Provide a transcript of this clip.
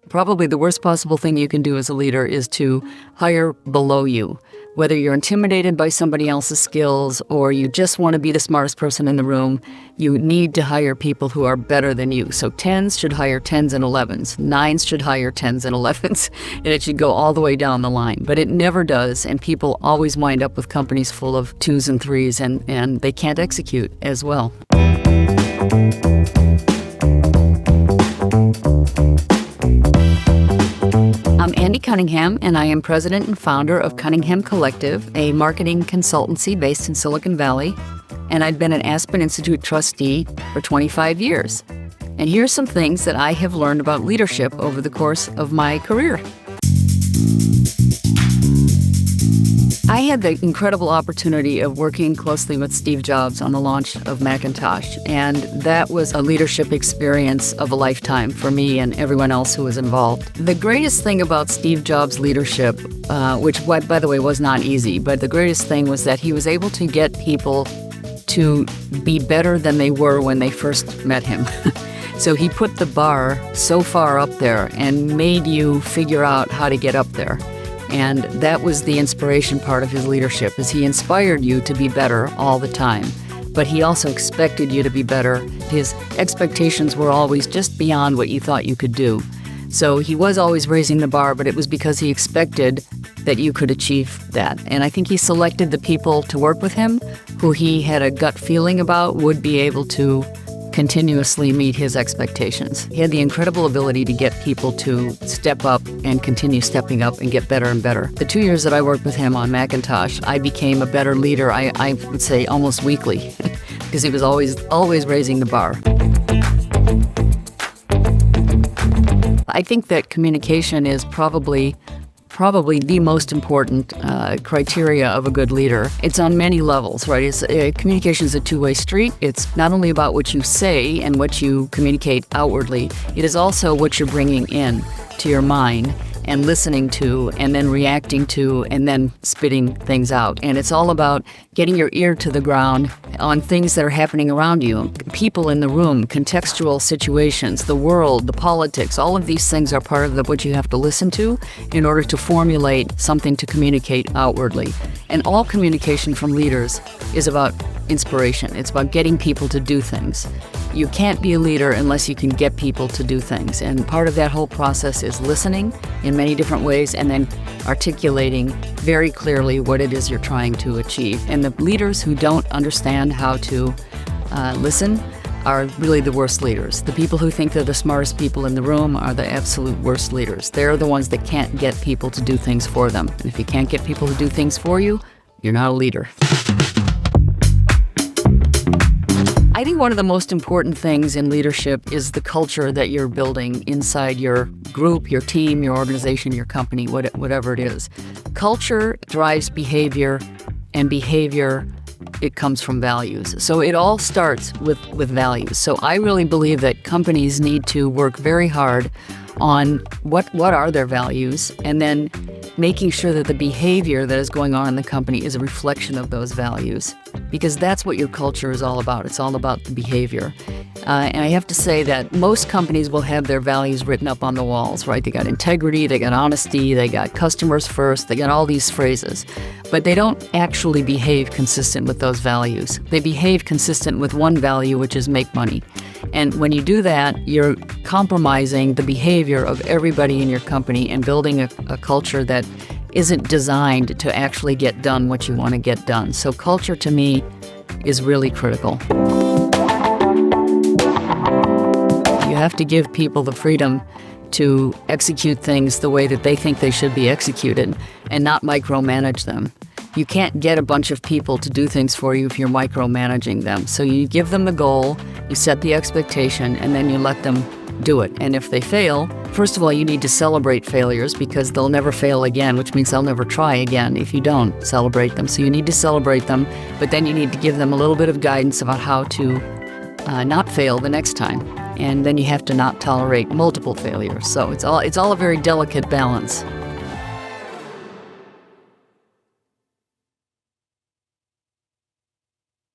Probably the worst possible thing you can do as a leader is to hire below you. Whether you're intimidated by somebody else's skills or you just want to be the smartest person in the room, you need to hire people who are better than you. So 10s should hire 10s and 11s. 9s should hire 10s and 11s. And it should go all the way down the line. But it never does, and people always wind up with companies full of 2s and 3s, and they can't execute as well. I'm Andy Cunningham, and I am president and founder of Cunningham Collective, a marketing consultancy based in Silicon Valley, and I've been an Aspen Institute trustee for 25 years. And here's some things that I have learned about leadership over the course of my career. I had the incredible opportunity of working closely with Steve Jobs on the launch of Macintosh, and that was a leadership experience of a lifetime for me and everyone else who was involved. The greatest thing about Steve Jobs' leadership, which, by the way, was not easy, but the greatest thing was that he was able to get people to be better than they were when they first met him. So he put the bar so far up there and made you figure out how to get up there. And that was the inspiration part of his leadership, is he inspired you to be better all the time. But he also expected you to be better. His expectations were always just beyond what you thought you could do. So he was always raising the bar, but it was because he expected that you could achieve that. And I think he selected the people to work with him who he had a gut feeling about would be able to continuously meet his expectations. He had the incredible ability to get people to step up and continue stepping up and get better and better. The 2 years that I worked with him on Macintosh, I became a better leader, I would say almost weekly, because he was always raising the bar. I think that communication is probably the most important criteria of a good leader. It's on many levels, right? Communication is a two-way street. It's not only about what you say and what you communicate outwardly, it is also what you're bringing in to your mind and listening to and then reacting to and then spitting things out. And it's all about getting your ear to the ground on things that are happening around you, people in the room, contextual situations, the world, the politics. All of these things are part of what you have to listen to in order to formulate something to communicate outwardly. And all communication from leaders is about inspiration. It's about getting people to do things. You can't be a leader unless you can get people to do things. And part of that whole process is listening in many different ways and then articulating very clearly what it is you're trying to achieve. And the leaders who don't understand how to listen are really the worst leaders. The people who think they're the smartest people in the room are the absolute worst leaders. They're the ones that can't get people to do things for them. And if you can't get people to do things for you, you're not a leader. I think one of the most important things in leadership is the culture that you're building inside your group, your team, your organization, your company, whatever it is. Culture drives behavior, and behavior, it comes from values. So it all starts with values. So I really believe that companies need to work very hard on what are their values, and then making sure that the behavior that is going on in the company is a reflection of those values, because that's what your culture is all about. It's all about the behavior. And I have to say that most companies will have their values written up on the walls, right? They got integrity, they got honesty, they got customers first, they got all these phrases. But they don't actually behave consistent with those values. They behave consistent with one value, which is make money. And when you do that, you're compromising the behavior of everybody in your company and building a culture that isn't designed to actually get done what you want to get done. So culture, to me, is really critical. You have to give people the freedom to execute things the way that they think they should be executed and not micromanage them. You can't get a bunch of people to do things for you if you're micromanaging them. So you give them the goal, you set the expectation, and then you let them do it. And if they fail, first of all, you need to celebrate failures, because they'll never fail again, which means they'll never try again if you don't celebrate them. So you need to celebrate them, but then you need to give them a little bit of guidance about how to not fail the next time. And then you have to not tolerate multiple failures. So it's all a very delicate balance.